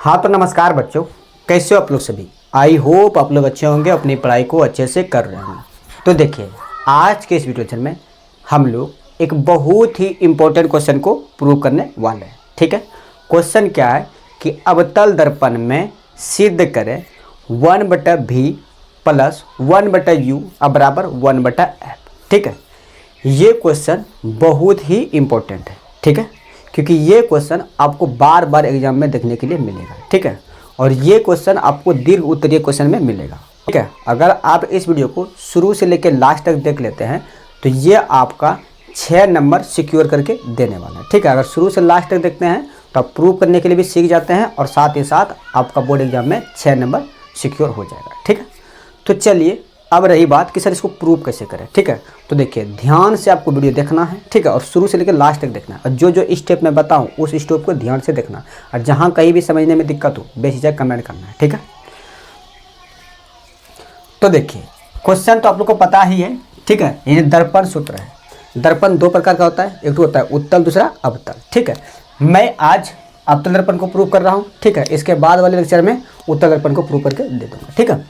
हाँ तो नमस्कार बच्चों, कैसे हो आप लोग सभी। आई होप आप लोग अच्छे होंगे, अपनी पढ़ाई को अच्छे से कर रहे होंगे। तो देखिए, आज के इस वीडियो लेक्चर में हम लोग एक बहुत ही इम्पोर्टेंट क्वेश्चन को प्रूव करने वाले हैं। ठीक है, क्वेश्चन क्या है कि अवतल दर्पण में सिद्ध करें 1/v प्लस 1/u बराबर 1/f। ठीक है, ये क्वेश्चन बहुत ही इम्पोर्टेंट है। ठीक है, क्योंकि ये क्वेश्चन आपको बार बार एग्जाम में देखने के लिए मिलेगा। ठीक है, और ये क्वेश्चन आपको दीर्घ उत्तरीय क्वेश्चन में मिलेगा। ठीक है, अगर आप इस वीडियो को शुरू से लेकर लास्ट तक देख लेते हैं तो ये आपका 6 नंबर सिक्योर करके देने वाला है। ठीक है, अगर शुरू से लास्ट तक देखते हैं तो आप प्रूव करने के लिए भी सीख जाते हैं और साथ ही साथ आपका बोर्ड एग्जाम में 6 नंबर सिक्योर हो जाएगा। ठीक है, तो चलिए अब रही बात कि सर इसको प्रूव कैसे करें। ठीक है, तो देखिए ध्यान से आपको वीडियो देखना है। ठीक है, और शुरू से लेकर लास्ट तक देखना है और जो जो स्टेप मैं बताऊं उस स्टेप को ध्यान से देखना है और जहां कहीं भी समझने में दिक्कत हो बेझिझक कमेंट करना है। ठीक है, तो देखिए क्वेश्चन तो आप लोग को पता ही है। ठीक है, ये दर्पण सूत्र है। दर्पण दो प्रकार का होता है, एक तो होता है उत्तल, दूसरा अवतल। ठीक है, मैं आज अवतल दर्पण को प्रूव कर रहा हूँ। ठीक है, इसके बाद वाले लेक्चर में उत्तल दर्पण को प्रूव करके दे दूंगा। ठीक है,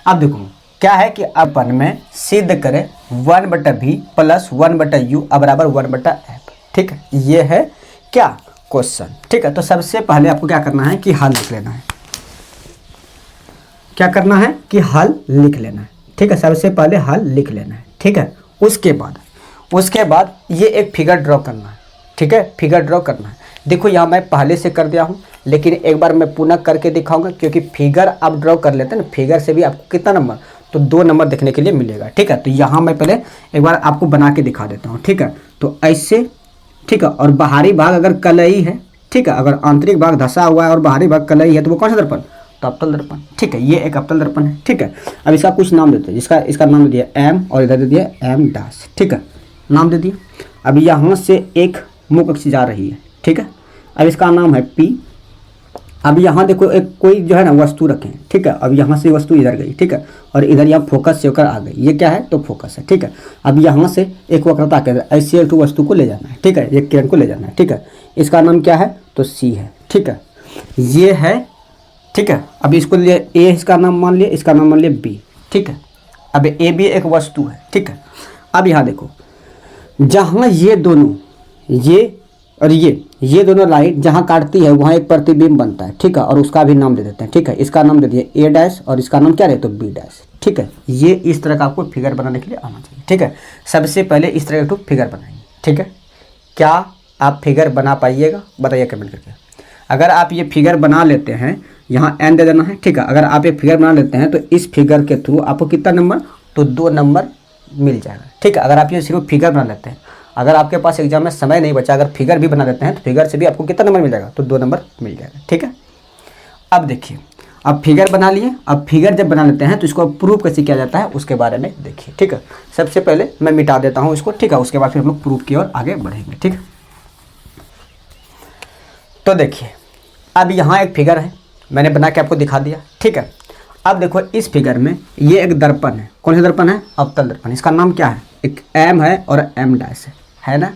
अब देखो क्या है कि अपन में सिद्ध करें 1/v प्लस 1/u बराबर 1/f। ठीक है, ये है क्या क्वेश्चन। ठीक है, तो सबसे पहले आपको क्या करना है कि हल लिख लेना है। क्या करना है कि हल लिख लेना है। ठीक है, सबसे पहले हल लिख लेना है। ठीक है, उसके बाद ये एक फिगर ड्रॉ करना है। ठीक है, फिगर ड्रॉ करना है। देखो यहाँ मैं पहले से कर दिया हूँ, लेकिन एक बार मैं पुनः करके दिखाऊंगा क्योंकि फिगर आप ड्रॉ कर लेते हैं ना, फिगर से भी आपको कितना नंबर, तो 2 नंबर देखने के लिए मिलेगा। ठीक है, तो यहाँ मैं पहले एक बार आपको बना के दिखा देता हूँ। ठीक है, तो ऐसे। ठीक है, और बाहरी भाग अगर कलई है, ठीक है, अगर आंतरिक भाग धसा हुआ है और बाहरी भाग कलई है तो वो कौन सा दर्पण, तो अवतल दर्पण। ठीक है, ये एक अवतल दर्पण है। ठीक है, अब इसका कुछ नाम देते हैं। इसका नाम दे दिया m और इधर दे दिया m डैश। ठीक है, नाम दे दिया। अब यहाँ से एक मुख अक्ष जा रही है। ठीक है, अब इसका नाम है p। अब यहाँ देखो एक कोई जो है ना वस्तु रखें। ठीक है, अब यहाँ से वस्तु इधर गई। ठीक है, और इधर यहाँ फोकस से होकर आ गई। ये क्या है, तो फोकस है। ठीक है, अब यहाँ से एक वक्रता के अंदर ऐसे एक वस्तु को ले जाना है। ठीक है, एक किरण को ले जाना है। ठीक है, इसका नाम क्या है, तो सी है। ठीक है, ये है। ठीक है, अब इसको लिए ए, इसका नाम मान लिया, इसका नाम मान लिया बी। ठीक है, अब ए भी एक वस्तु है। ठीक है, अब यहाँ देखो जहाँ ये दोनों, ये और ये दोनों लाइट जहाँ काटती है वहाँ एक प्रतिबिंब बनता है। ठीक है, और उसका भी नाम दे देते हैं। ठीक है, इसका नाम दे दिया ए डैश और इसका नाम क्या रहे, तो बी डैश। ठीक है, ये इस तरह का आपको फिगर बनाने के लिए आना चाहिए। ठीक है, सबसे पहले इस तरह का फिगर बनाएंगे। ठीक है, क्या आप फिगर बना पाइएगा, बताइए कमेंट करके। अगर आप ये फिगर बना लेते हैं, यहाँ एन दे देना है। ठीक है, अगर आप ये फिगर बना लेते हैं तो इस फिगर के थ्रू आपको कितना नंबर, तो 2 नंबर मिल जाएगा। ठीक है, अगर आप ये सिर्फ फिगर बना लेते हैं, अगर आपके पास एग्जाम में समय नहीं बचा, अगर फिगर भी बना देते हैं तो फिगर से भी आपको कितना नंबर मिल जाएगा, तो 2 नंबर मिल जाएगा। ठीक है, अब देखिए, अब फिगर बना लिए। अब फिगर जब बना लेते हैं तो इसको प्रूव कैसे किया जाता है उसके बारे में देखिए। ठीक है, सबसे पहले मैं मिटा देता हूँ इसको। ठीक है, उसके बाद फिर हम लोग प्रूफ की ओर आगे बढ़ेंगे। ठीक है, तो देखिए अब यहाँ एक फिगर है, मैंने बना के आपको दिखा दिया। ठीक है, अब देखो इस फिगर में ये एक दर्पण है। कौन सा दर्पण है, अवतल दर्पण। इसका नाम क्या है, एक m है और m डैश है ना,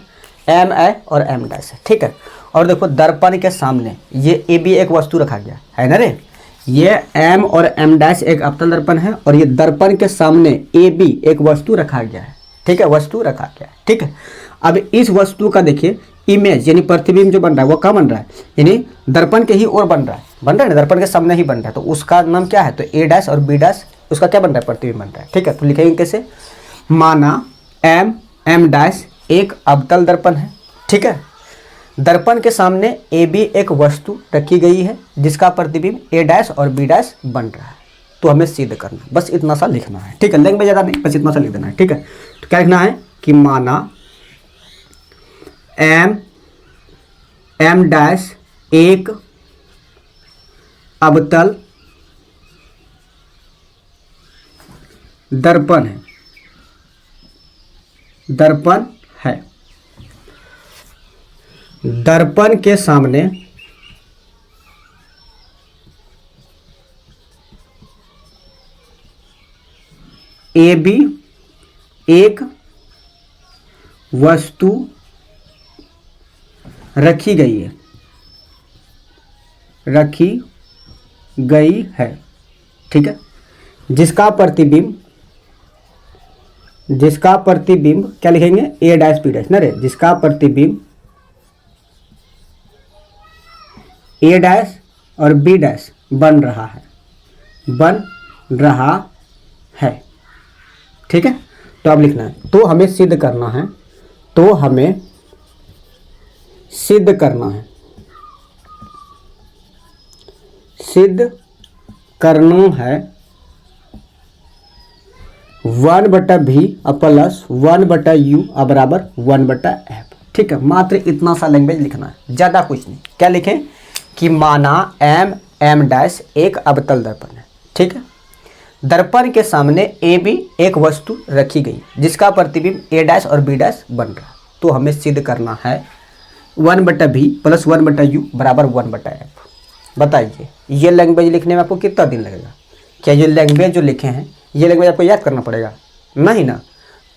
m है और m डैश है। ठीक है, और देखो दर्पण के सामने ये ए बी एक वस्तु रखा गया है ना रे, ये m और m डैश एक अवतल दर्पण है और ये दर्पण के सामने ए बी एक वस्तु रखा गया है। ठीक है, वस्तु रखा गया है। ठीक है, अब इस वस्तु का देखिए इमेज यानी प्रतिबिंब जो बन रहा है वो कहाँ बन रहा है, यानी दर्पण के ही ओर बन रहा है ना, दर्पण के सामने ही बन रहा है। तो उसका नाम क्या है, तो ए डैश और बी डैश उसका क्या बन रहा है, प्रतिबिंब बन रहा है। ठीक है, तो लिखेंगे कैसे, माना m डैश एक अवतल दर्पण है। ठीक है, दर्पण के सामने ए बी एक वस्तु रखी गई है जिसका प्रतिबिंब ए डैश और बी डैश बन रहा है। तो हमें सिद्ध करना, बस इतना सा लिखना है। ठीक है, लैंग्वेज ज़्यादा नहीं, बस इतना सा लिख देना है। ठीक है, तो क्या लिखना है कि माना m डैश एक अवतल दर्पण है, दर्पण है। दर्पण के सामने ए बी एक वस्तु रखी गई है, रखी गई है, ठीक है। जिसका प्रतिबिंब क्या लिखेंगे, ए डैश बी डैश ना रे, जिसका प्रतिबिंब ए डैश और बी डैश बन रहा है, ठीक है। तो अब लिखना है, तो हमें सिद्ध करना है, सिद्ध करना है 1/v प्लस 1/u बराबर 1/f, ठीक है। मात्र इतना सा लैंग्वेज लिखना है, ज़्यादा कुछ नहीं। क्या लिखें कि माना m डैश एक अवतल दर्पण है, ठीक है। दर्पण के सामने ए बी एक वस्तु रखी गई जिसका प्रतिबिंब ए डैश और बी डैश बन रहा है। तो हमें सिद्ध करना है 1/v प्लस 1/u बराबर 1/f। बताइए ये लैंग्वेज लिखने में आपको कितना दिन लगेगा? क्या ये लैंग्वेज जो लिखे हैं ये लैंग्वेज आपको याद करना पड़ेगा? नहीं ना।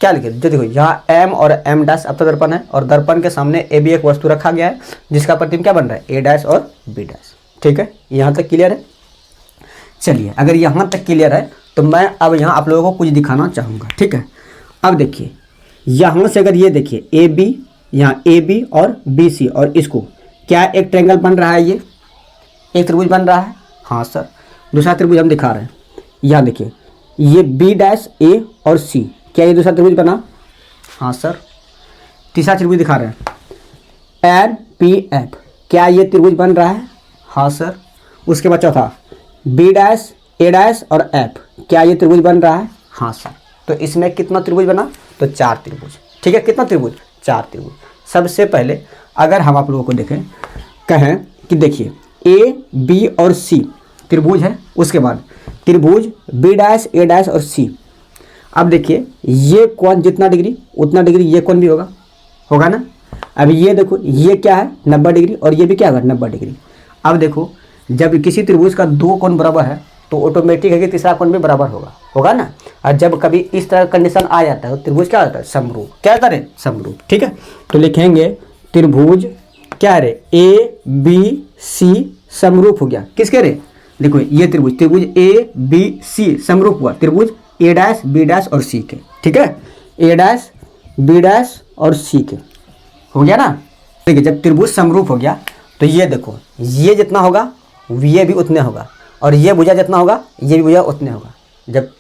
क्या लिखे, जो देखो यहाँ m और m डैश अवतल दर्पण है और दर्पण के सामने ए बी एक वस्तु रखा गया है जिसका प्रतिबिंब क्या बन रहा है, ए डैश और बी डैश, ठीक है। यहाँ तक क्लियर है? चलिए अगर यहाँ तक क्लियर है तो मैं अब यहाँ आप लोगों को कुछ दिखाना चाहूँगा, ठीक है। अब देखिए यहाँ से अगर ये देखिए ए बी, यहाँ ए बी और बी सी, और इसको क्या एक ट्रायंगल बन रहा है, ये एक त्रिभुज बन रहा है। हाँ सर, दूसरा त्रिभुज हम दिखा रहे हैं। यहाँ देखिए ये बी डैश ए और सी, क्या ये दूसरा त्रिभुज बना? हाँ सर। तीसरा त्रिभुज दिखा रहे हैं एन पी एफ, क्या ये त्रिभुज बन रहा है? हाँ सर। उसके बाद चौथा बी डैश ए डैश और एफ, क्या ये त्रिभुज बन रहा है? हाँ सर। तो इसमें कितना त्रिभुज बना? तो 4 त्रिभुज, ठीक है। कितना त्रिभुज? 4 त्रिभुज। सबसे पहले अगर हम आप लोगों को देखें, कहें कि देखिए ए बी और सी त्रिभुज है, उसके बाद त्रिभुज बी डैश ए डैश और सी। अब देखिए ये कोण जितना डिग्री उतना डिग्री ये कोण भी होगा ना। अब ये देखो ये क्या है 90 डिग्री और ये भी क्या होगा 90 डिग्री। अब देखो जब किसी त्रिभुज का 2 कोण बराबर है तो ऑटोमेटिक है कि तीसरा कोण भी बराबर होगा ना। और जब कभी इस तरह का कंडीशन आ जाता है तो त्रिभुज क्या होता है, समरूप। क्या होता है? समरूप, ठीक है। तो लिखेंगे त्रिभुज क्या रे, ए बी सी समरूप हो गया। किसके रे? देखो ये त्रिभुज ए बी सी समरूप हुआ त्रिभुज ए डैश बी डैश और सी के, ठीक है। ए डैश बी डैश और सी के हो गया ना। देखिए जब त्रिभुज समरूप हो गया तो ये देखो ये जितना होगा ये भी उतने होगा और ये भुजा जितना होगा ये भी भुजा उतने होगा। जब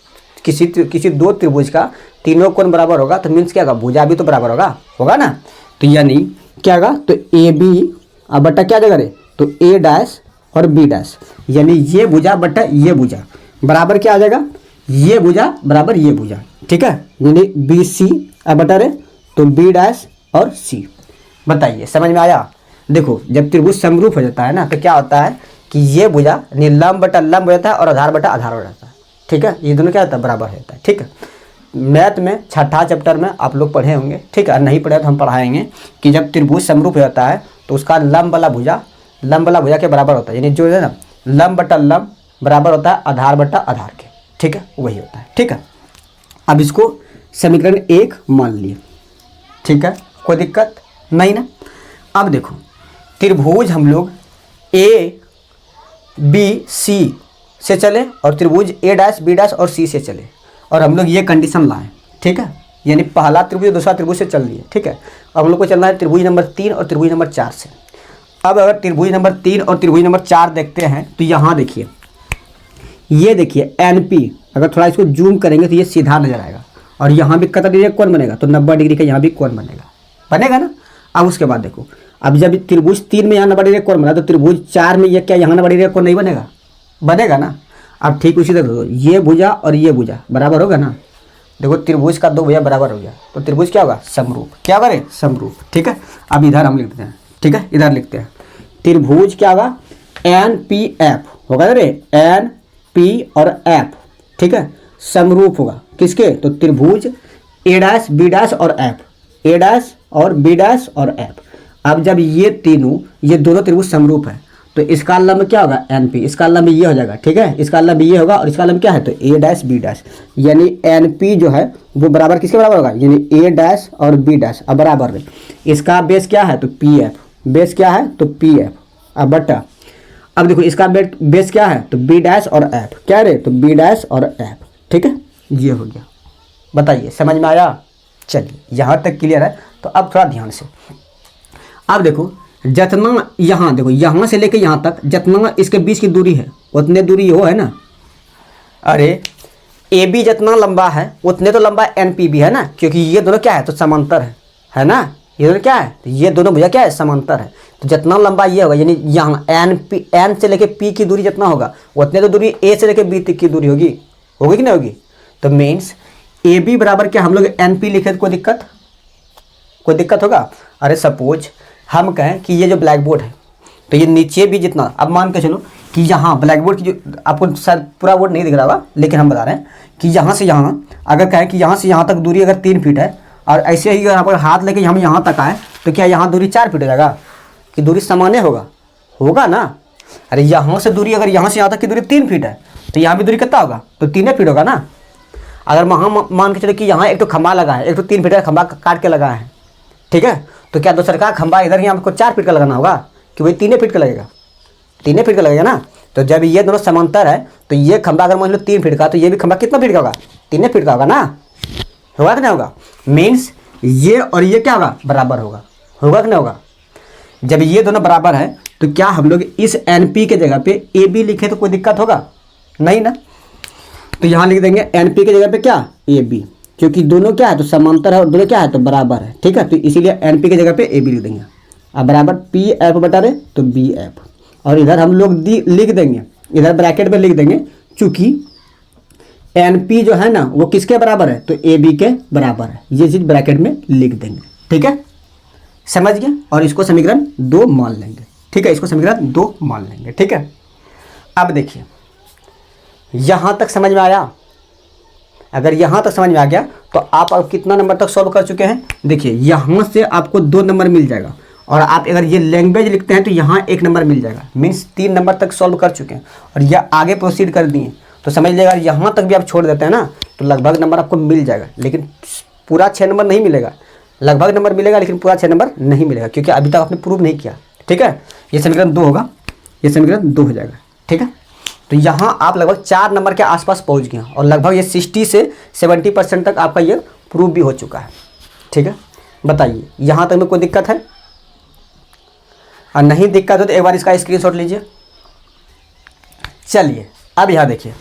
किसी 2 त्रिभुज का तीनों कोण बराबर होगा तो मीन्स क्या होगा, भुजा भी तो बराबर होगा ना। तो यानी क्या होगा, तो ए बी बटा क्या जगह रे, तो ए डैश और बी डैश, यानी ये भुजा बटा ये भुजा बराबर क्या आ जाएगा, ये भुजा बराबर ये भुजा, ठीक है। यानी बी सी बटा रे तो बी डैश और सी। बताइए समझ में आया? देखो जब त्रिभुज समरूप हो जाता है ना तो क्या होता है कि ये भुजा लंब बटा लंब हो जाता है और आधार बटा आधार हो जाता है, ठीक है। ये दोनों क्या होता है, बराबर हो जाता है, ठीक है। मैथ में छठा चैप्टर में आप लोग पढ़े होंगे, ठीक है। नहीं पढ़े तो हम पढ़ाएंगे कि जब त्रिभुज समरूप हो जाता है तो उसका लंब वाला भुजा के बराबर होता है, यानी जो है ना लंब बटा लंब बराबर होता है आधार बटा आधार के, ठीक है, वही होता है, ठीक है। अब इसको समीकरण 1 मान लिए, ठीक है, कोई दिक्कत नहीं ना। अब देखो त्रिभुज हम लोग ए बी सी से चले और त्रिभुज ए डैश बी डैश और सी से चले और हम लोग ये कंडीशन लाए, ठीक है। यानी पहला त्रिभुज दूसरा त्रिभुज से चल दिए, ठीक है। अब हम लोग को चलना है त्रिभुज नंबर 3 और त्रिभुज नंबर 4 से। अब अगर त्रिभुज नंबर 3 और त्रिभुज नंबर 4 देखते हैं तो यहाँ देखिए ये देखिए NP, अगर थोड़ा इसको जूम करेंगे तो ये सीधा नजर आएगा और यहाँ भी कितना डिग्री कौन बनेगा, तो 90 डिग्री का यहाँ भी कौन बनेगा ना। अब उसके बाद देखो अब जब त्रिभुज 3 में यहाँ 90 डिग्री कौन बना तो त्रिभुज 4 में ये क्या यहाँ 90 डिग्री कौन नहीं बनेगा ना। अब ठीक उसी तरह ये भुजा और ये भुजा बराबर होगा ना। देखो त्रिभुज का 2 भुजा बराबर हो गया तो त्रिभुज क्या होगा, समरूप। क्या बने, समरूप, ठीक है। अब इधर हम लिखते हैं, ठीक है, इधर लिखते हैं त्रिभुज क्या होगा, NPF होगा रे, NP और F, ठीक है, समरूप होगा किसके, तो त्रिभुज ए डैश बी डैश और F, ए डैश और बी डैश और F। अब जब ये दोनों त्रिभुज समरूप है तो इसका लंब क्या होगा, NP, इसका लंब ये हो जाएगा, ठीक है, इसका लंब ये होगा और इसका लंब क्या है, तो ए डैश बी डैश, यानी NP जो है वो बराबर किसके बराबर होगा, यानी ए डैश और बी डैश अब बराबर है। इसका बेस क्या है, तो PF, बेस क्या है तो PF अब बटा। अब देखो इसका बेस क्या है, तो बी डैश और एफ, क्या रे, तो बी डैश और एफ, ठीक है, ये हो गया। बताइए समझ में आया? चलिए यहाँ तक क्लियर है। तो अब थोड़ा ध्यान से, अब देखो जितना यहाँ देखो, यहाँ से लेके यहाँ तक जितना इसके बीच की दूरी है उतने दूरी वो है ना, अरे ए बी जितना लंबा है उतने तो लंबा एन पी भी है ना, क्योंकि ये दोनों क्या है, तो समांतर है ना, ये दोनों क्या है, तो ये दोनों भैया क्या है, समांतर है। तो जितना लंबा ये होगा, यानी यहाँ एन से लेके पी की दूरी जितना होगा उतने तो दूरी ए से लेके बी तक की दूरी होगी कि नहीं होगी। तो मीन्स ए बी बराबर क्या हम लोग एन पी लिखे, कोई दिक्कत होगा? अरे सपोज हम कहें कि ये जो ब्लैक बोर्ड है तो ये नीचे भी जितना, अब मान के चलो कि यहाँ ब्लैक बोर्ड की जो, आपको शायद पूरा बोर्ड नहीं दिख रहा होगा लेकिन हम बता रहे हैं कि यहाँ से यहाँ, अगर कहें कि यहाँ से यहाँ तक दूरी अगर 3 फीट है और ऐसे ही अगर आप हाथ लेके हम यहाँ तक आए तो क्या यहाँ दूरी 4 फीट हो जाएगा कि दूरी सामान्य होगा ना। अरे यहाँ से दूरी, अगर यहाँ से यहाँ तक की दूरी 3 फीट है तो यहाँ भी दूरी कितना होगा, तो 3 फीट होगा ना। अगर वहाँ मान के चलो कि यहाँ एक तो खंभा लगा है, एक तो 3 फीट का खंभा काट के लगा है, ठीक है, तो क्या दूसरा का खंभा इधर ही हमको 4 फीट का लगाना होगा कि वही 3 फीट का लगेगा, 3 फीट का लगेगा ना। तो जब ये दोनों समांतर है तो ये खंभा अगर मान लो 3 फीट का, तो ये भी खंभा कितना फीट का होगा, 3 फीट का होगा ना, होगा कि नहीं होगा। मीन्स ये और ये क्या होगा, बराबर होगा कि नहीं होगा। जब ये दोनों बराबर है तो क्या हम लोग इस एन पी के जगह पे ए बी लिखे तो कोई दिक्कत होगा नहीं ना। तो यहाँ लिख देंगे एन पी के जगह पे क्या, ए बी, क्योंकि दोनों क्या है, तो समांतर है और दोनों क्या है, तो बराबर है, ठीक है। तो इसीलिए एन पी की जगह पे ए बी लिख देंगे। अब बराबर पी एफ बटा रहे तो बी एफ, और इधर हम लोग लिख देंगे, इधर ब्रैकेट में लिख देंगे, चूंकि एन पी जो है ना वो किसके बराबर है, तो ए बी के बराबर है, ये चीज़ ब्रैकेट में लिख देंगे, ठीक है, समझ गए। और इसको समीकरण 2 मान लेंगे, ठीक है, इसको समीकरण 2 मान लेंगे, ठीक है। अब देखिए यहाँ तक समझ में आया? अगर यहाँ तक समझ में आ गया तो आप अब कितना नंबर तक सॉल्व कर चुके हैं। देखिए यहाँ से आपको 2 नंबर मिल जाएगा, और आप अगर ये लैंग्वेज लिखते हैं तो यहाँ 1 नंबर मिल जाएगा। मीन्स 3 नंबर तक सॉल्व कर चुके हैं और यह आगे प्रोसीड कर दिए, तो समझ लीजिएगा यहाँ तक भी आप छोड़ देते हैं ना तो लगभग नंबर आपको मिल जाएगा, लेकिन पूरा 6 नंबर नहीं मिलेगा, लगभग नंबर मिलेगा लेकिन पूरा 6 नंबर नहीं मिलेगा, क्योंकि अभी तक आपने प्रूव नहीं किया, ठीक है। ये समीकरण 2 होगा, ये समीकरण 2 हो जाएगा, ठीक है। तो यहाँ आप लगभग 4 नंबर के आसपास पहुँच गए और लगभग ये 60 से 70% तक आपका ये प्रूव भी हो चुका है, ठीक है। बताइए यहाँ तक में कोई दिक्कत है? और नहीं दिक्कत हो तो एक बार इसका स्क्रीनशॉट लीजिए। चलिए अब यहाँ देखिए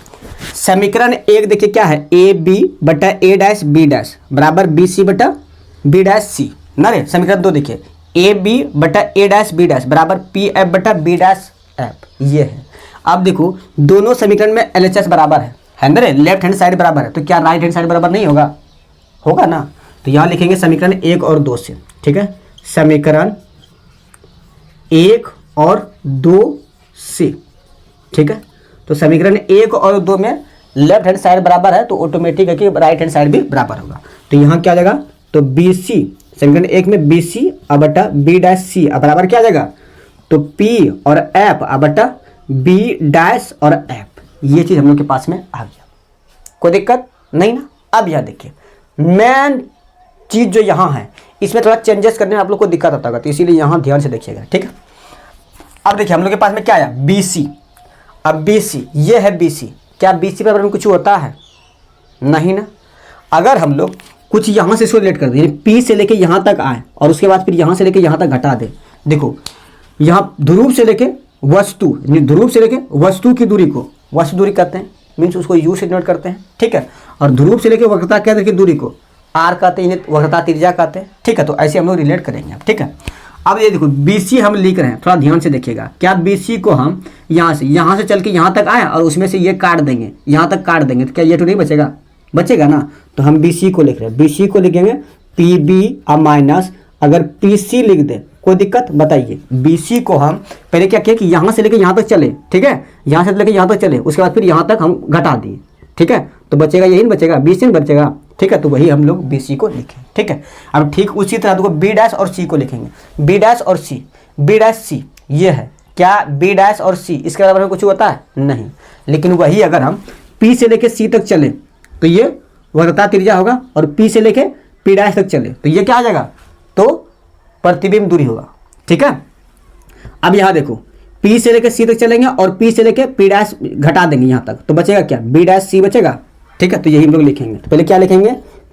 समीकरण 1 देखिए क्या है, ए बी बटा ए डैश बी डैश बराबर बी सी बटा बी डैश सी ना रे। समीकरण 2 देखिए ए बी बटा ए डैश बी डैश बराबर पी एफ बटा बी डैश एफ, ये है। अब देखो दोनों समीकरण में एल एच एस बराबर है ना रे, लेफ्ट हैंड साइड बराबर है, तो क्या राइट हैंड साइड बराबर नहीं होगा ना। तो यहाँ लिखेंगे समीकरण 1 और 2 से, ठीक है, समीकरण 1 और 2 से, ठीक है। तो समीकरण 1 और 2 में लेफ्ट हैंड साइड बराबर है तो ऑटोमेटिक है कि राइट हैंड साइड भी बराबर होगा। तो यहाँ क्या आ जाएगा, तो बी सी, समीकरण 1 में बी सी बटा बी डैश सी बराबर क्या आ जाएगा, तो पी और एफ बटा बी डैश और एफ। ये चीज़ हम लोग के पास में आ गया, कोई दिक्कत नहीं ना। अब यहाँ देखिए मेन चीज़ जो यहाँ है इसमें थोड़ा चेंजेस करने में आप लोग को दिक्कत आता होगा, तो इसीलिए यहाँ ध्यान से देखिएगा, ठीक है। अब देखिए हम लोग के पास में क्या आया, बी सी। अब बी सी ये है बी सी, क्या बी सी पर कुछ होता है नहीं ना। अगर हम लोग कुछ यहाँ से इसको रिलेट कर दें, पी से लेके यहाँ तक आए और उसके बाद फिर यहाँ से लेके यहाँ तक घटा दें। देखो यहाँ ध्रुव से लेके वस्तु, ध्रुव से लेके वस्तु की दूरी को वस्तु दूरी कहते हैं, मीन्स उसको यू से डिनोट करते हैं, ठीक है। और ध्रुव से लेके वक्रता केंद्र की दूरी को आर कहते हैं, वक्रता त्रिज्या कहते हैं, ठीक है। तो ऐसे हम लोग रिलेट करेंगे, ठीक है। अब ये देखो BC हम लिख रहे हैं, थोड़ा ध्यान से देखिएगा। क्या BC को हम यहाँ से चल के यहाँ तक आए और उसमें से ये काट देंगे, यहाँ तक काट देंगे, तो क्या ये तो नहीं बचेगा ना। तो हम BC को लिख रहे हैं, BC को लिखेंगे PB और माइनस, अगर PC लिख दे कोई दिक्कत बताइए। BC को हम पहले क्या किया कि यहाँ से लेके यहाँ तक चले, ठीक है, यहाँ से लेके यहाँ तक चले, उसके बाद फिर यहाँ तक हम घटा दिए, ठीक है। तो बचेगा यही नहीं बचेगा, BC नहीं बचेगा, ठीक है। तो वही हम लोग BC को लिखें, ठीक है। अब ठीक उसी तरह देखो B डैश और C को लिखेंगे, B डैश और C, B डैश C ये है, क्या B डैश और C इसके बराबर में कुछ होता है नहीं। लेकिन वही अगर हम P से लेके C तक चले तो ये वक्रता त्रिज्या होगा, और P से लेके P डैश तक चले तो ये क्या आ जाएगा, तो प्रतिबिंब दूरी होगा, ठीक है। अब यहाँ देखो पी से लेके सी तक चलेंगे और पी से लेके पी डैश घटा देंगे यहाँ तक, तो बचेगा क्या, बी डैश सी बचेगा। ठीक है, तो यही हम लोग लिखेंगे। तो पहले क्या लिखेंगे,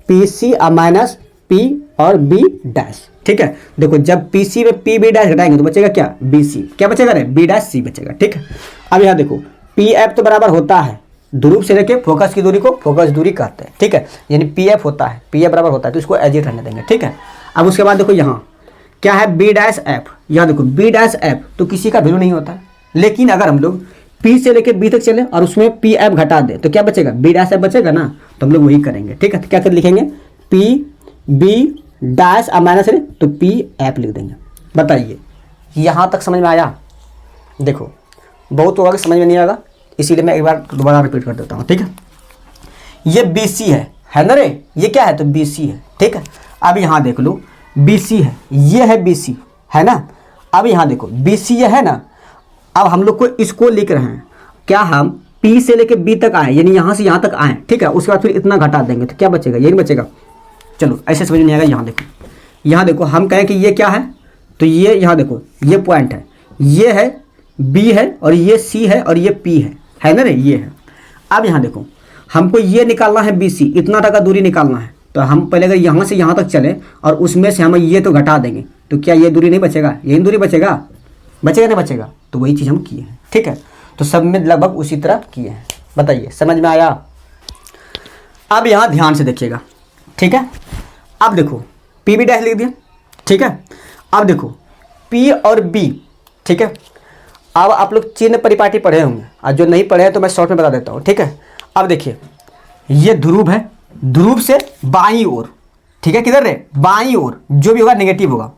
पी सी माइनस पी और बी डैश। ठीक है, देखो जब पी सी में पी बी डैश घटाएंगे तो बचेगा क्या, बी सी, क्या बचेगा रे, बी डैश सी बचेगा। ठीक है, अब यहाँ देखो पी एफ तो बराबर होता है ध्रुव से लेके फोकस की दूरी को फोकस दूरी कहते हैं। ठीक है, यानी पी एफ होता है, पी एफ बराबर होता है, तो इसको एज इट रहने देंगे। ठीक है, अब उसके बाद देखो यहाँ क्या है, बी डैश एफ। यहाँ देखो बी डैश एफ तो किसी का वैल्यू नहीं होता है, लेकिन अगर हम लोग पी से लेके बी तक चले और उसमें पी एफ घटा दे तो क्या बचेगा, बी डैश एफ बचेगा ना, तो हम लोग वही करेंगे। ठीक है, तो क्या कर लिखेंगे, पी बी डैश माइनस है तो पी एफ लिख देंगे। बताइए यहाँ तक समझ में आया। देखो बहुत होगा कि समझ में नहीं आएगा, इसीलिए मैं एक बार दोबारा रिपीट कर देता हूँ। ठीक है, ये बी सी है ना रे, ये क्या है, तो बी सी है। ठीक है, अब यहाँ देख लो बी सी है, ये है बी सी है ना। अब यहाँ देखो बी सी ये है ना, अब हम लोग को इसको लिख रहे हैं, क्या हम पी से लेके बी तक आए, यानी यहाँ से यहाँ तक आए। ठीक है, उसके बाद फिर इतना घटा देंगे तो क्या बचेगा, ये नहीं बचेगा। चलो ऐसे समझ में नहीं आएगा। यहाँ देखो हम कहें कि ये क्या है, तो ये यहाँ देखो ये पॉइंट है, ये है बी है और ये सी है और ये पी है ना रे, ये है। अब यहाँ देखो हमको ये निकालना है बी सी, इतना टका दूरी निकालना है, तो हम पहले अगर यहाँ से यहाँ तक चले और उसमें से हम ये तो घटा देंगे तो क्या ये दूरी नहीं बचेगा, यही दूरी बचेगा, बचेगा नहीं बचेगा, तो वही चीज़ हम किए हैं। ठीक है, तो सब में लगभग उसी तरह किए हैं। बताइए समझ में आया। अब यहाँ ध्यान से देखिएगा। ठीक है, अब देखो पी बी डैश लिख दिया। ठीक है, अब देखो पी और बी। ठीक है, अब आप लोग चिन्ह परिपाटी पढ़े होंगे और जो नहीं पढ़े हैं तो मैं शॉर्ट में बता देता हूँ। ठीक है, अब देखिए ये ध्रुव है, ध्रुव से बाईं ओर। ठीक है, किधर रे, बाईं ओर जो भी होगा नेगेटिव होगा।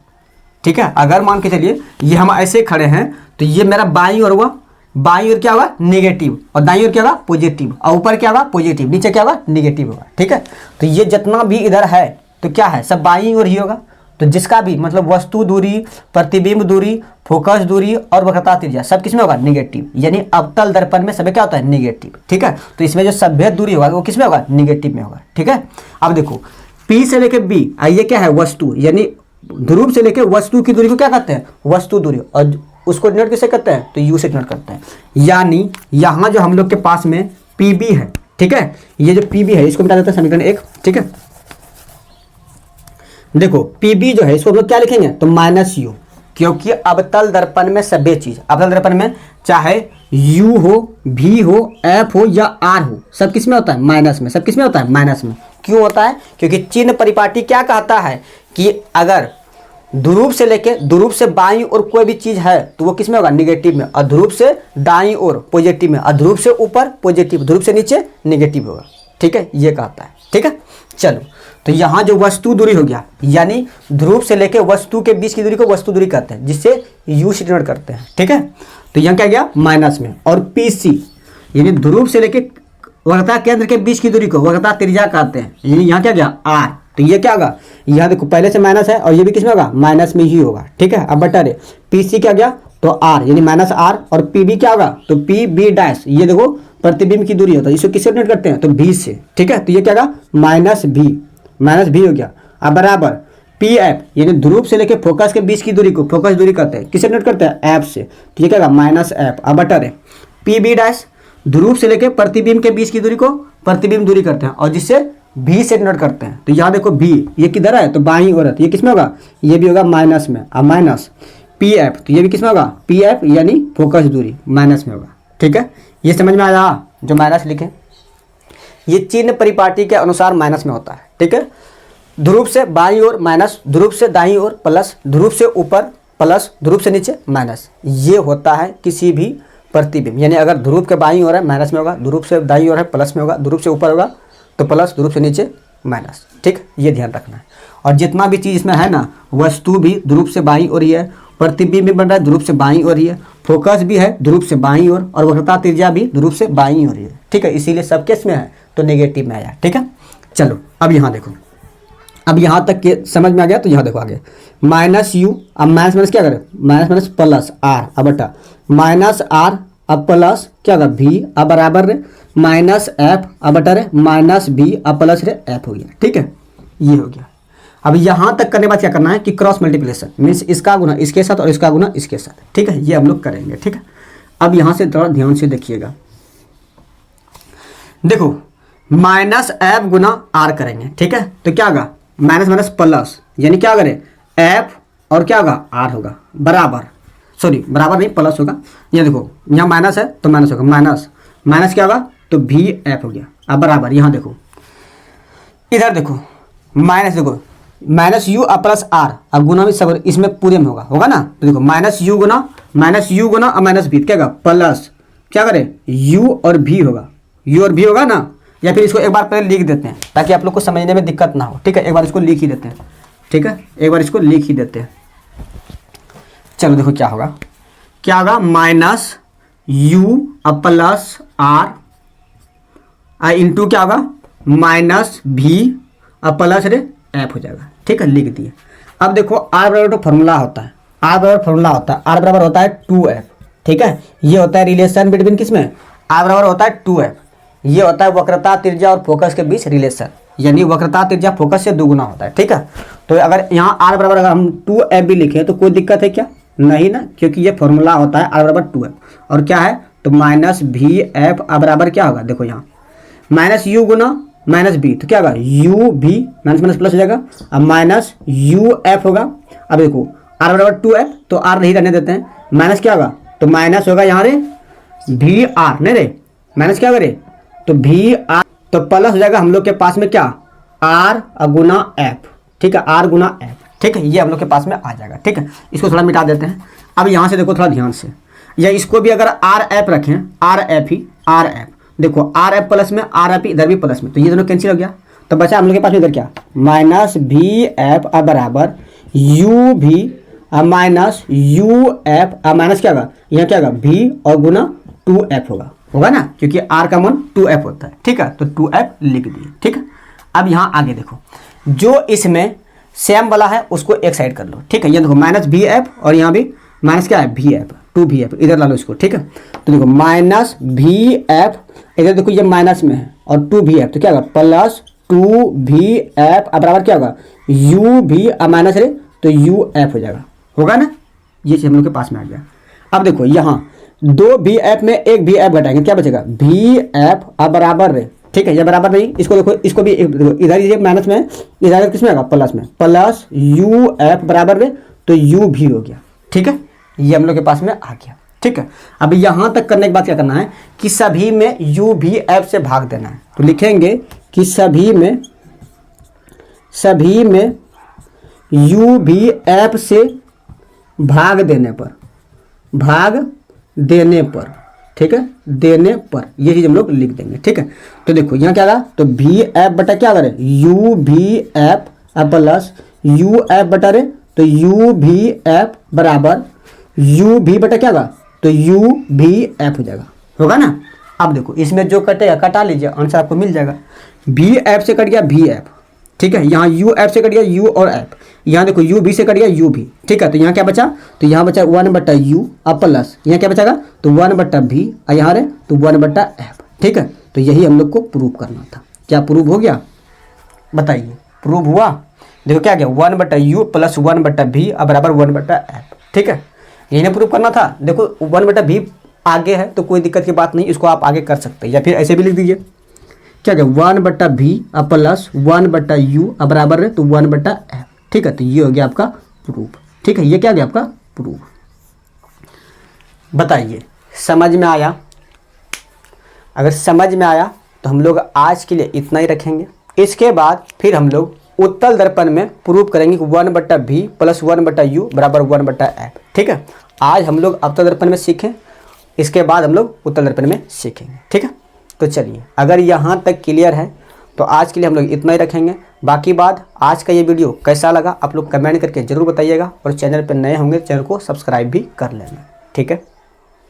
ठीक है, अगर मान के चलिए ये हम ऐसे खड़े हैं तो ये मेरा बाईं ओर हुआ, बाईं ओर क्या होगा, नेगेटिव, और दाईं ओर क्या होगा, पॉजिटिव, और ऊपर क्या होगा, पॉजिटिव, नीचे क्या होगा, नेगेटिव होगा। ठीक है, तो ये जितना भी इधर है तो क्या है, सब बाईं ओर ही होगा। तो जिसका भी मतलब वस्तु दूरी, प्रतिबिंब दूरी, फोकस दूरी और वक्रता त्रिज्या सब किसमें होगा, नेगेटिव, यानी अवतल दर्पण में सब क्या होता है, नेगेटिव। ठीक है, तो इसमें जो सभ्य दूरी होगा वो किसमें होगा, नेगेटिव में होगा। ठीक है, अब देखो पी से लेके बी, ये क्या है, वस्तु, यानी ध्रुव से लेके वस्तु की दूरी को क्या कहते हैं, वस्तु दूरी, और उसको डिनोट किससे करते हैं, तो यू से डिनोट करते हैं। यानी यहाँ जो हम लोग के पास में पी बी है, ठीक है, ये जो पी बी है इसको मिटा देते हैं समीकरण 1। ठीक है, देखो पी बी जो है इसको हम लोग क्या लिखेंगे, तो माइनस यू, क्योंकि अवतल दर्पण में सभी चीज, अवतल दर्पण में चाहे u हो, v हो, f हो या r हो, सब किस में होता है, माइनस में, सब किस में होता है, माइनस में। क्यों होता है, क्योंकि चिन्ह परिपाटी क्या कहता है कि अगर ध्रुव से लेके ध्रुव से बाईं ओर कोई भी चीज है तो वो किस में होगा, निगेटिव में, और ध्रुव से दाईं ओर पॉजिटिव में, और ध्रुव से ऊपर पॉजिटिव, ध्रुव से नीचे नेगेटिव होगा। ठीक है, ये कहता है। ठीक है, चलो तो यहाँ जो वस्तु दूरी हो गया, यानी ध्रुव से लेके वस्तु के बीच की दूरी को वस्तु दूरी कहते हैं, जिससे यू से डिनोट करते हैं। ठीक है, तो यहाँ क्या गया, माइनस में, और पी सी यानी ध्रुव से लेके वक्रता केंद्र के बीच की दूरी को वक्रता त्रिज्या कहते हैं, यानी यहाँ क्या गया, आर। तो ये क्या होगा, यहाँ देखो पहले से माइनस है और ये भी किसमें होगा, माइनस में ही होगा। ठीक है, अब बटा रे पी सी क्या गया, तो आर यानी माइनस आर, और पी बी क्या होगा, तो पी बी डैश, ये देखो प्रतिबिंब की दूरी होता है, इसको किससे डिनोट करते हैं, तो बी से। ठीक है, तो ये क्या होगा, माइनस भी हो गया। अब बराबर पी एफ यानी ध्रुव से लेके फोकस के बीच की दूरी को फोकस दूरी करते हैं, किससे डिनोट करते हैं, एफ से। तो ये क्या होगा, माइनस एफ। अब बटा रे पी बी डैश ध्रुव से लेके प्रतिबिंब के बीच की दूरी को प्रतिबिंब दूरी करते हैं, और जिससे भी से डिनोट करते हैं। तो यहाँ देखो भी ये किधर है, तो बाईं ओर है, तो ये किसमें होगा, ये भी होगा माइनस में। अब माइनस पी एफ, तो ये भी किसमें होगा, पी एफ यानी फोकस दूरी माइनस में होगा। ठीक है, ये समझ में आया, जो माइनस लिखे ये चिन्ह परिपाटी के अनुसार माइनस में होता है। ठीक है, ध्रुव से बाईं ओर माइनस, ध्रुव से दाईं ओर प्लस, ध्रुव से ऊपर प्लस, ध्रुव से नीचे माइनस, ये होता है किसी भी प्रतिबिंब। यानी अगर ध्रुव के बाईं ओर है माइनस में होगा, ध्रुव से दाईं ओर है प्लस में होगा, ध्रुव से ऊपर होगा तो प्लस, ध्रुव से नीचे माइनस। ठीक, ये ध्यान रखना है। और जितना भी चीज़ इसमें है ना, वस्तु भी ध्रुव से बाईं ओर ही है, प्रतिबिंब भी बन रहा है ध्रुव से बाईं ओर ही है, फोकस भी है ध्रुव से बाईं ओर, और वक्रता त्रिज्या भी ध्रुव से बाईं ओर ही है। ठीक है, इसीलिए सब केस में है तो नेगेटिव में आया। ठीक है, चलो अब यहाँ देखो, अब यहाँ तक के समझ में आ गया। तो यहाँ देखो आगे माइनस यू, अब माइनस माइनस क्या करें, माइनस माइनस प्लस आर, अब बटा माइनस आर, अब प्लस क्या होगा भी, अब बराबर माइनस एफ, अब बटा रे माइनस बी, अब प्लस रे एफ हो गया। ठीक है, ये हो गया। अब यहाँ तक करने के बाद क्या करना है कि क्रॉस मल्टीप्लिकेशन मीन्स इसका गुना इसके साथ और इसका गुना इसके साथ, ठीक है, ये हम लोग करेंगे, ठीक है। अब यहाँ से थोड़ा ध्यान से देखिएगा, देखो माइनस एफ गुना आर करेंगे, ठीक है, तो क्या होगा माइनस माइनस प्लस, यानी क्या करें एफ और क्या होगा आर होगा बराबर, सॉरी बराबर नहीं प्लस होगा, ये देखो यहाँ माइनस है तो माइनस होगा, माइनस माइनस क्या होगा तो भी एफ हो गया। अब बराबर यहाँ देखो, इधर देखो माइनस, देखो माइनस यू और प्लस आर, अब गुना भी सब इसमें पूरे में होगा ना, तो देखो माइनस यू गुना और माइनस भी क्या होगा प्लस क्या करें यू और भी होगा, यू और भी होगा ना, या फिर इसको एक बार पहले लिख देते हैं ताकि आप लोग को समझने में दिक्कत ना हो, ठीक है, एक बार इसको लिख ही देते हैं, ठीक है, एक बार इसको लिख ही देते हैं। चलो देखो क्या होगा माइनस यू और प्लस आर इंटू क्या होगा माइनस भी और प्लस रे एफ हो जाएगा, ठीक है, लिख दिए। अब देखो आर बराबर तो फॉर्मूला होता है, आर बराबर होता है 2f, ठीक है, ये होता है रिलेशन बिटवीन किसमें आर बराबर होता है 2f, ये होता है वक्रता त्रिज्या और फोकस के बीच रिलेशन, यानी वक्रता त्रिज्या फोकस से दुगुना होता है, ठीक है। तो अगर यहाँ आर बराबर अगर हम 2f भी लिखें तो कोई दिक्कत है क्या, नहीं ना, क्योंकि ये फॉर्मूला होता है आर बराबर 2f, और क्या है तो माइनस भी एफ बराबर क्या होगा, देखो यहाँ माइनस यू गुना माइनस बी, तो क्या होगा यू भी माइनस माइनस प्लस हो जाएगा, अब माइनस यू एफ होगा। अब देखो आर बराबर 2f तो आर नहीं रहने देते हैं, माइनस क्या होगा तो माइनस होगा यहाँ रे भी आर, नहीं रे माइनस क्या करे तो भी आर, तो प्लस हो जाएगा हम लोग के पास में क्या आर गुना एफ, ठीक है, आर गुना एफ, ठीक है, ये हम लोग के पास में आ जाएगा, ठीक है। इसको थोड़ा मिटा देते हैं। अब यहाँ से देखो थोड़ा ध्यान से, या इसको भी अगर आर एफ रखें, आर एफ देखो आर एफ प्लस में आर एफ इधर भी प्लस में, तो ये दोनों कैंसिल हो गया, तो बचा हम लोग के पास में इधर क्या माइनस भी एफ बराबर यू भी माइनस यू एफ माइनस क्या होगा यहाँ क्या होगा भी और गुना 2f होगा ना, क्योंकि r का मान 2f होता है, ठीक है, तो 2f लिख दिए, ठीक है। अब यहाँ आगे देखो जो इसमें सेम वाला है उसको एक साइड कर लो, ठीक है, ये देखो माइनस भी एफ और यहाँ भी माइनस क्या है भी एफ, 2v इधर ला लो इसको, ठीक है, तो देखो माइनस भी एफ इधर देखो ये माइनस में है और 2v तो क्या होगा प्लस 2v बराबर क्या होगा u भी माइनस रे तो uf हो जाएगा, होगा ना, ये चीज हम लोग के पास में आ गया। अब देखो यहाँ 2v में एक vf घटाएंगे क्या बचेगा vf बराबर रे, ठीक है, ये बराबर नहीं, इसको देखो इसको भी देखो इधर ये माइनस में इधर किस में आएगा प्लस में, प्लस uf बराबर रे तो u भी हो गया, ठीक है, ये हम लोग के पास में आ गया, ठीक है। अब यहाँ तक करने के बाद क्या करना है कि सभी में u भी f से भाग देना है, तो लिखेंगे कि सभी में u भी f से भाग देने पर ठीक है, देने पर ये चीज हम लोग लिख देंगे, ठीक है। तो देखो यहाँ क्या रहा तो भी एफ बटा क्या करें यू भी एफ प्लस यू एफ बटा रे तो यू भी एफ बराबर यू भी बटा क्या होगा तो यू भी एफ हो जाएगा, होगा ना। अब देखो इसमें जो कटेगा कटा लीजिए, आंसर आपको मिल जाएगा। भी एफ से कट गया भी एफ, ठीक है, यहाँ यू एफ से कट गया यू और एफ, यहाँ देखो यू भी से कट गया यू भी, ठीक है, तो यहाँ क्या बचा तो यहाँ बचा 1/u अब प्लस यहाँ क्या बचाएगा तो 1/v और यहाँ रहे तो 1/f, ठीक है। तो यही हम लोग को प्रूव करना था। क्या प्रूव हो गया बताइए, प्रूव हुआ। देखो क्या गया 1/u प्लस 1/v बराबर 1/f, ठीक है, यही ना प्रूव करना था। देखो 1/v आगे है तो कोई दिक्कत की बात नहीं, इसको आप आगे कर सकते हैं या फिर ऐसे भी लिख दीजिए। क्या गया 1/v प्लस 1/u बराबर है तो 1/f, ठीक है, तो ये हो गया आपका प्रूफ, ठीक है, ये क्या गया आपका प्रूफ। बताइए समझ में आया? अगर समझ में आया तो हम लोग आज के लिए इतना ही रखेंगे। इसके बाद फिर हम लोग उत्तल दर्पण में प्रूव करेंगे 1/v प्लस 1/u बराबर 1/f, ठीक है। आज हम लोग अवतल दर्पण में सीखें, इसके बाद हम लोग उत्तल दर्पण में सीखेंगे, ठीक है। तो चलिए अगर यहाँ तक क्लियर है तो आज के लिए हम लोग इतना ही रखेंगे। बाकी बात आज का ये वीडियो कैसा लगा आप लोग कमेंट करके ज़रूर बताइएगा, और चैनल पर नए होंगे चैनल को सब्सक्राइब भी कर लेना, ठीक है।